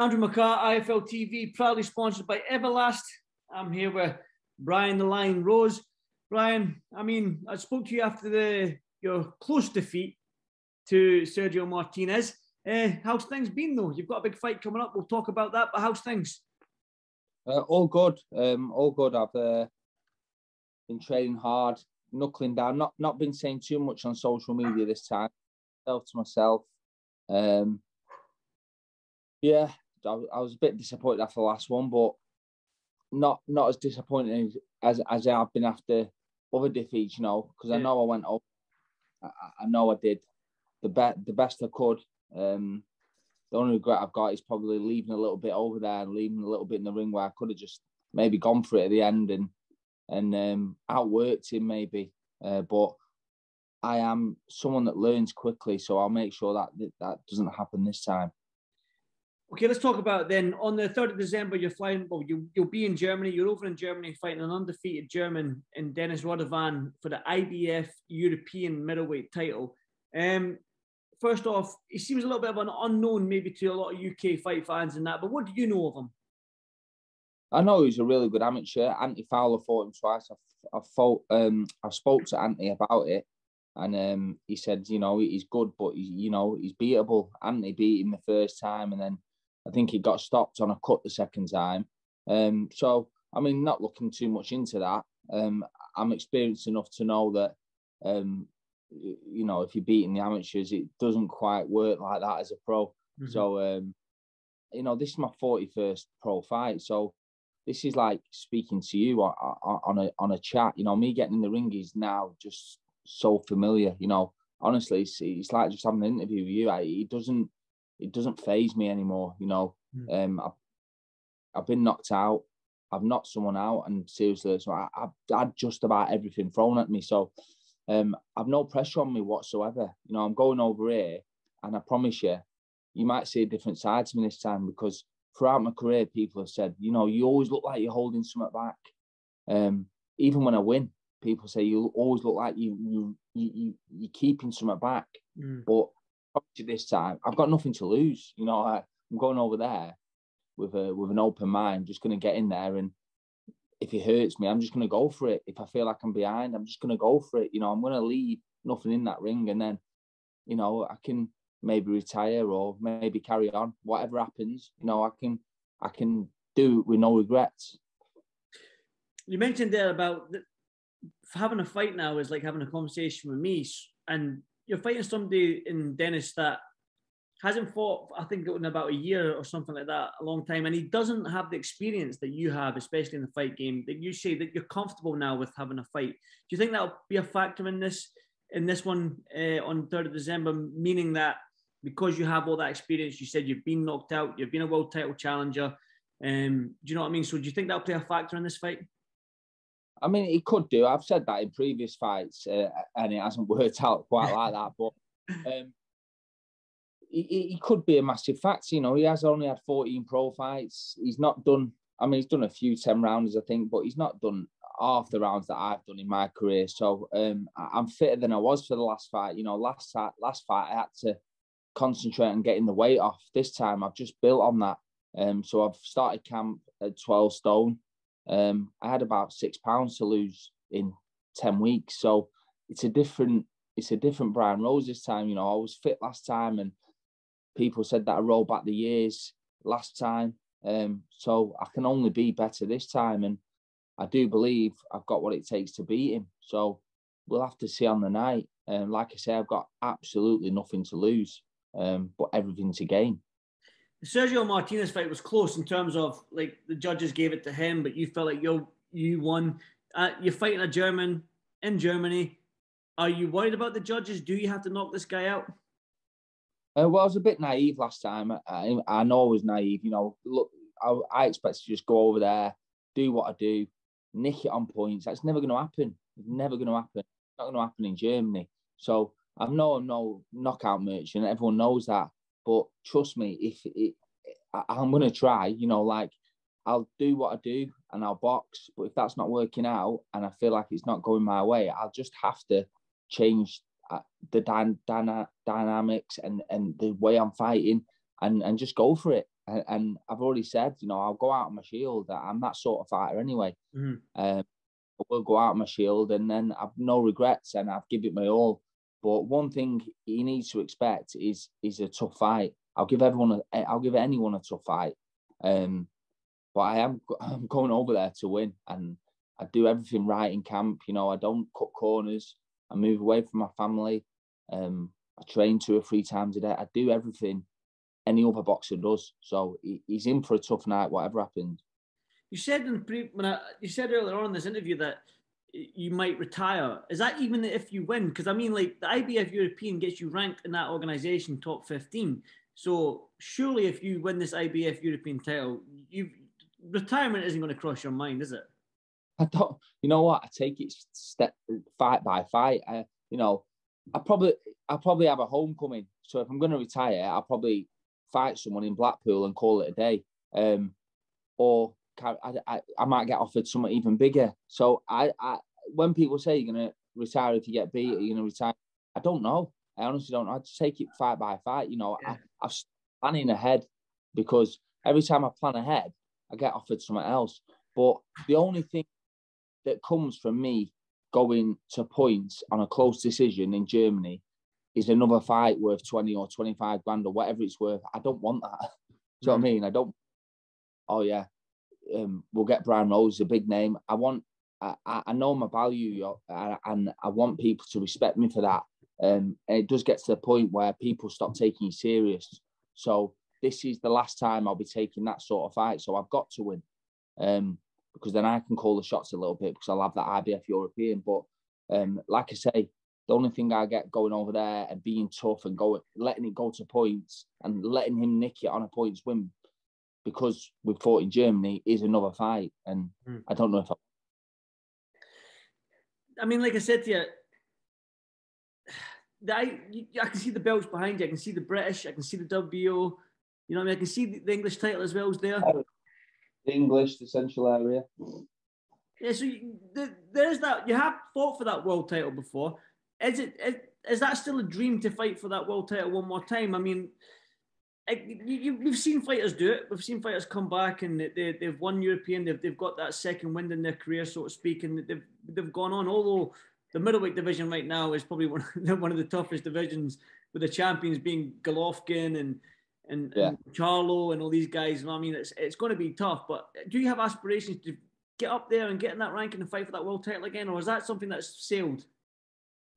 Andrew McCART, IFL TV, proudly sponsored by Everlast. I'm here with Brian the Lion Rose. Brian, I spoke to you after your close defeat to Sergio Martinez. How's things been, though? You've got a big fight coming up. We'll talk about that, but how's things? All good. All good. I've been training hard, knuckling down. Not been saying too much on social media this time. To myself. Yeah, I was a bit disappointed after the last one, but not as disappointed as I have been after other defeats, because I know I went over. I know I did the best I could. The only regret I've got is probably leaving a little bit over there and leaving a little bit in the ring where I could have just maybe gone for it at the end and outworked him maybe. But I am someone that learns quickly, so I'll make sure that doesn't happen this time. Okay, let's talk about then. On the 3rd of December, you're flying. Well, you'll be in Germany. You're over in Germany fighting an undefeated German in Dennis Radovan for the IBF European middleweight title. First off, he seems a little bit of an unknown maybe to a lot of UK fight fans and that, but what do you know of him? I know he's a really good amateur. Anthony Fowler fought him twice. I spoke to Anthony about it, and he said, he's good, but he's beatable. Anthony beat him the first time, and then I think he got stopped on a cut the second time. So, not looking too much into that. I'm experienced enough to know that, if you're beating the amateurs, it doesn't quite work like that as a pro. Mm-hmm. So, this is my 41st pro fight. So this is like speaking to you on a chat. Me getting in the ring is now just so familiar. Honestly, it's like just having an interview with you. It doesn't faze me anymore. I've been knocked out. I've knocked someone out, and seriously, so I've had just about everything thrown at me. So I've no pressure on me whatsoever. I'm going over here, and I promise you, you might see a different side to me this time, because throughout my career, people have said, you always look like you're holding something back. Even when I win, people say you always look like you're keeping something back. But this time, I've got nothing to lose. I'm going over there with an open mind, just going to get in there, and if it hurts me, I'm just going to go for it. If I feel like I'm behind, I'm just going to go for it. I'm going to leave nothing in that ring, and then, I can maybe retire or maybe carry on. Whatever happens, I can do it with no regrets. You mentioned there about having a fight now is like having a conversation with me, and you're fighting somebody in Dennis that hasn't fought, I think, in about a year or something like that, a long time, and he doesn't have the experience that you have, especially in the fight game. That you say that you're comfortable now with having a fight. Do you think that'll be a factor in this one on 3rd of December, meaning that because you have all that experience, you said you've been knocked out, you've been a world title challenger, do you know what I mean? So do you think that'll play a factor in this fight? It could do. I've said that in previous fights, and it hasn't worked out quite like that. But he could be a massive factor. He has only had 14 pro fights. He's not done. He's done a few 10 rounders, I think, but he's not done half the rounds that I've done in my career. So I'm fitter than I was for the last fight. Last fight I had to concentrate on getting the weight off. This time I've just built on that. So I've started camp at 12 stone. I had about 6 pounds to lose in 10 weeks. So it's a different Brian Rose this time. I was fit last time, and people said that I rolled back the years last time. So I can only be better this time, and I do believe I've got what it takes to beat him. So we'll have to see on the night. Like I say, I've got absolutely nothing to lose, but everything to gain. The Sergio Martinez fight was close in terms of like the judges gave it to him, but you felt like you won. You're fighting a German in Germany. Are you worried about the judges? Do you have to knock this guy out? Well, I was a bit naive last time. I know I was naive. Look, I expect to just go over there, do what I do, nick it on points. That's never going to happen. It's never going to happen. It's not going to happen in Germany. So I'm no knockout merchant. Everyone knows that. But trust me, I'm going to try. I'll do what I do and I'll box. But if that's not working out and I feel like it's not going my way, I'll just have to change the dynamics and the way I'm fighting and just go for it. And I've already said, you know, I'll go out on my shield. I'm that sort of fighter anyway. I will go out on my shield, and then I've no regrets, and I've given it my all. But one thing he needs to expect is a tough fight. I'll give anyone a tough fight. But I'm going over there to win, and I do everything right in camp. You know, I don't cut corners. I move away from my family. I train 2 or 3 times a day. I do everything any other boxer does. So he's in for a tough night, whatever happens. You said you said earlier on in this interview that you might retire. Is that even if you win? Because I mean, like, the IBF European gets you ranked in that organisation top 15. So surely, if you win this IBF European title, retirement isn't going to cross your mind, is it? I don't. You know what? I take it fight by fight. You know, I probably have a homecoming. So if I'm going to retire, I'll probably fight someone in Blackpool and call it a day. Or I might get offered something even bigger. So when people say you're going to retire if you get beat, or you're going to retire, I don't know. I honestly don't know. I just take it fight by fight. You know, yeah. I've planning ahead, because every time I plan ahead, I get offered something else. But the only thing that comes from me going to points on a close decision in Germany is another fight worth 20 or 25 grand or whatever it's worth. I don't want that. Do you know what I mean? I don't. Oh yeah, we'll get Brian Rose, a big name. I know my value, and I want people to respect me for that. And it does get to the point where people stop taking you serious. So this is the last time I'll be taking that sort of fight. So I've got to win, because then I can call the shots a little bit, because I'll have that IBF European. But like I say, the only thing I get going over there and being tough and letting it go to points and letting him nick it on a points win, because we fought in Germany, is another fight. And I don't know if I mean, like I said to you, I can see the belts behind you. I can see the British. I can see the WBO. You know what I mean? I can see the English title as well as there. The English, the Central area. Yeah, so there's that. You have fought for that world title before. Is that still a dream to fight for that world title one more time? I mean, we've seen fighters do it. We've seen fighters come back and they've won European. They've got that second wind in their career, so to speak, and they've gone on. Although the middleweight division right now is probably one of the toughest divisions, with the champions being Golovkin and Charlo and all these guys. I mean, it's going to be tough. But do you have aspirations to get up there and get in that ranking and fight for that world title again, or is that something that's sailed?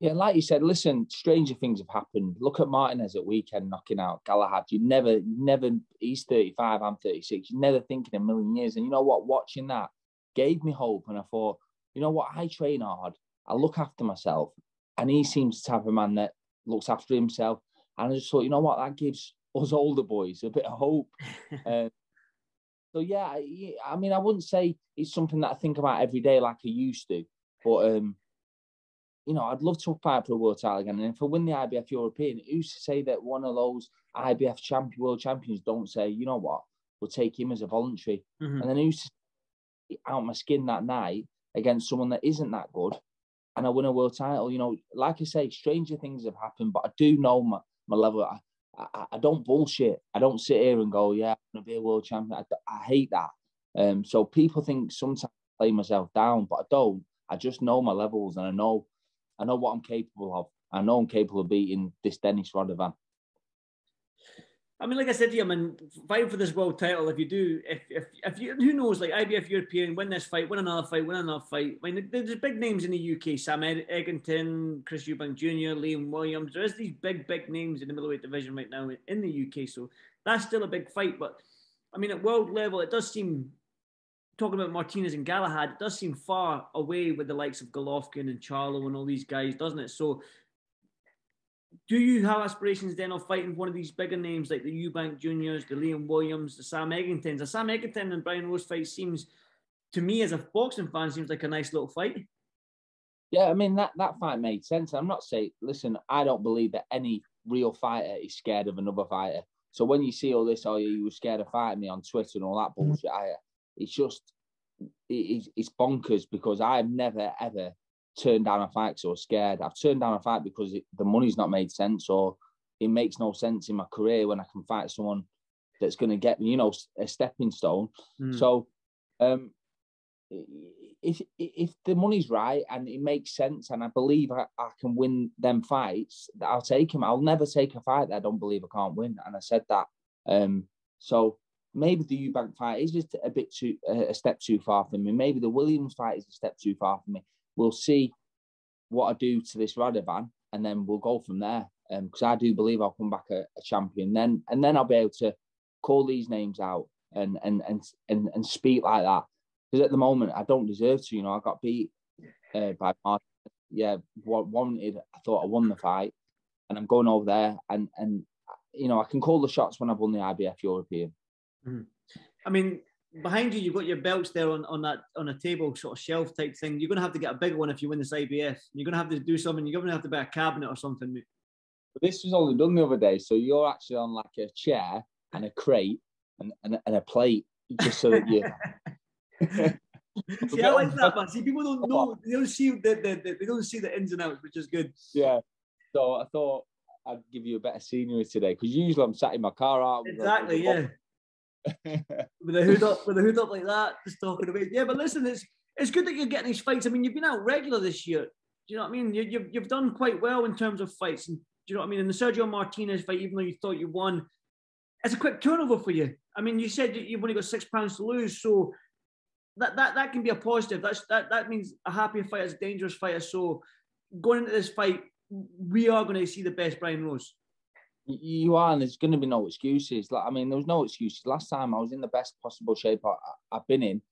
Yeah, like you said, listen, stranger things have happened. Look at Martinez at weekend knocking out Galahad. You never, he's 35, I'm 36. You never think in a million years. And you know what? Watching that gave me hope. And I thought, you know what? I train hard. I look after myself. And he seems the type of man that looks after himself. And I just thought, you know what? That gives us older boys a bit of hope. So, yeah, I mean, I wouldn't say it's something that I think about every day like I used to. But, you know, I'd love to fight for a world title again. And if I win the IBF European, who's to say that one of those IBF world champions don't say, you know what, we'll take him as a voluntary. And then who's to say out my skin that night against someone that isn't that good and I win a world title? You know, like I say, stranger things have happened, but I do know my level. I don't bullshit. I don't sit here and go, yeah, I'm going to be a world champion. I hate that. So people think sometimes I play myself down, but I don't. I just know my levels, and I know what I'm capable of. I know I'm capable of beating this Dennis Radovan. I mean, like I said to you, man, fight for this world title. If you do, if you, who knows, like IBF European, win this fight, win another fight. I mean, there's big names in the UK: Sam Egginton, Chris Eubank Jr., Liam Williams. There is these big names in the middleweight division right now in the UK. So that's still a big fight. But I mean, at world level, it does seem, talking about Martinez and Galahad, it does seem far away with the likes of Golovkin and Charlo and all these guys, doesn't it? So do you have aspirations then of fighting one of these bigger names like the Eubank Juniors, the Liam Williams, the Sam Egginton? The Sam Egginton and Brian Rose fight seems, to me as a boxing fan, seems like a nice little fight. Yeah, I mean, that fight made sense. I'm not saying, listen, I don't believe that any real fighter is scared of another fighter. So when you see all this, oh, you were scared of fighting me on Twitter and all that bullshit, it's just, it's bonkers, because I've never, ever turned down a fight because I was scared. I've turned down a fight because the money's not made sense, or it makes no sense in my career when I can fight someone that's going to get me, a stepping stone. So if the money's right and it makes sense and I believe I can win them fights, I'll take them. I'll never take a fight that I don't believe I can't win. And I said that. So maybe the Eubank fight is just a step too far for me. Maybe the Williams fight is a step too far for me. We'll see what I do to this Radovan, and then we'll go from there. Because I do believe I'll come back a champion. And then I'll be able to call these names out and speak like that. Because at the moment I don't deserve to. I got beat by Martin. Yeah, wanted. I thought I won the fight, and I'm going over there, and I can call the shots when I've won the IBF European. I mean, behind you, you've got your belts there on a table, sort of shelf type thing. You're going to have to get a bigger one if you win this IBF. You're going to have to do something. You're going to have to buy a cabinet or something. This was only done the other day, so you're actually on like a chair and a crate and a plate, just so that you. See, I like that, man. See, people don't know. They don't see the ins and outs, which is good. Yeah. So I thought I'd give you a better scenery today, because usually I'm sat in my car out. Exactly. Yeah. with the hood up like that, just talking about. Yeah, but listen, it's good that you're getting these fights. I mean, you've been out regular this year. Do you know what I mean? You've done quite well in terms of fights. And do you know what I mean? In the Sergio Martinez fight, even though you thought you won, it's a quick turnover for you. I mean, you said you've only got 6 pounds to lose, so that can be a positive. That means a happier fighter is a dangerous fighter. So going into this fight, we are going to see the best Brian Rose. You are, and there's going to be no excuses. There was no excuses. Last time I was in the best possible shape I've been in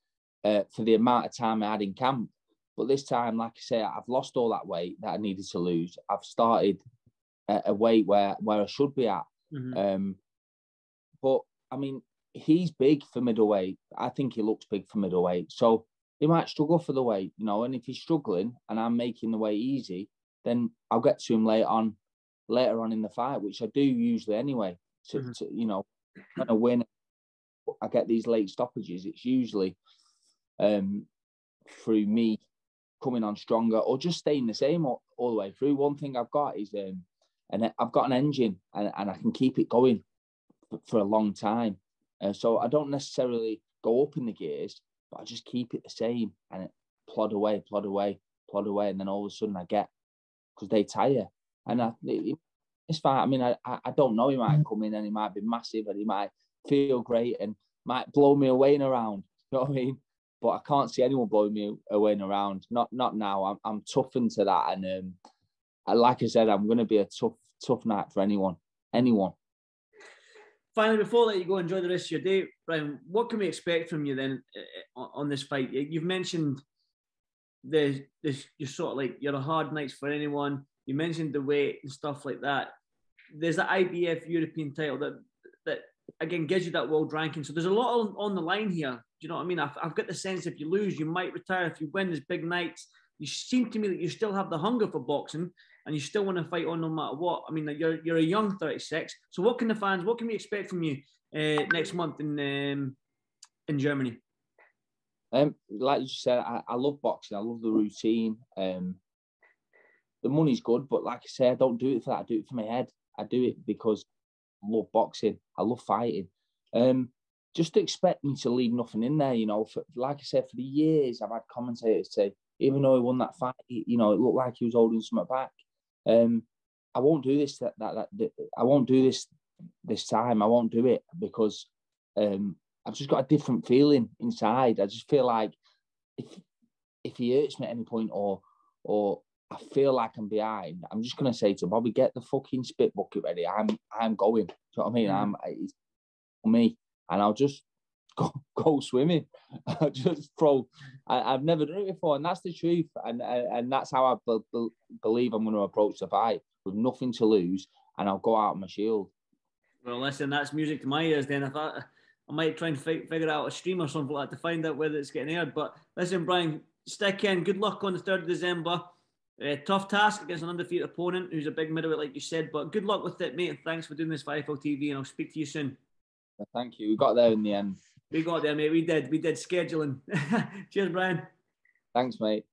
for the amount of time I had in camp. But this time, like I say, I've lost all that weight that I needed to lose. I've started at a weight where I should be at. But I mean, he's big for middleweight. I think he looks big for middleweight. So he might struggle for the weight, And if he's struggling and I'm making the weight easy, then I'll get to him later on in the fight, which I do usually anyway. To when I win, I get these late stoppages. It's usually through me coming on stronger or just staying the same all the way through. One thing I've got is, and I've got an engine and I can keep it going for a long time. So I don't necessarily go up in the gears, but I just keep it the same and it plod away. And then all of a sudden I get, because they tire. And it's fine. I mean, I don't know. He might come in and he might be massive and he might feel great and might blow me away and around. You know what I mean? But I can't see anyone blowing me away and around. Not now. I'm toughened to that. And like I said, I'm going to be a tough night for anyone. Finally, before I let you go, enjoy the rest of your day, Brian. What can we expect from you then on this fight? You've mentioned you're sort of like you're a hard night for anyone. You mentioned the weight and stuff like that. There's the IBF European title that again gives you that world ranking. So there's a lot on the line here. Do you know what I mean? I've got the sense if you lose, you might retire. If you win, there's big nights. You seem to me that you still have the hunger for boxing and you still want to fight on no matter what. I mean, you're a young 36. So what can we expect from you next month in Germany? Like you said, I love boxing. I love the routine. The money's good, but like I say, I don't do it for that. I do it for my head. I do it because I love boxing. I love fighting. Just expect me to leave nothing in there, like I said, for the years I've had commentators say, even though he won that fight, it looked like he was holding something back. I won't do this. I won't do this time. I won't do it because I've just got a different feeling inside. I just feel like if he hurts me at any point or I feel like I'm behind, I'm just going to say to Bobby, get the fucking spit bucket ready. I'm going. Do you know what I mean? It's for me. And I'll just go swimming. I'll just throw. I've never done it before. And that's the truth. And that's how I believe I'm going to approach the fight, with nothing to lose. And I'll go out on my shield. Well, listen, that's music to my ears then. I might try and figure out a stream or something like that to find out whether it's getting aired. But listen, Brian, stick in. Good luck on the 3rd of December. Tough task against an undefeated opponent who's a big middleweight, like you said. But good luck with it, mate. And thanks for doing this for IFL TV. And I'll speak to you soon. Thank you. We got there in the end. We got there, mate. We did scheduling. Cheers, Brian. Thanks, mate.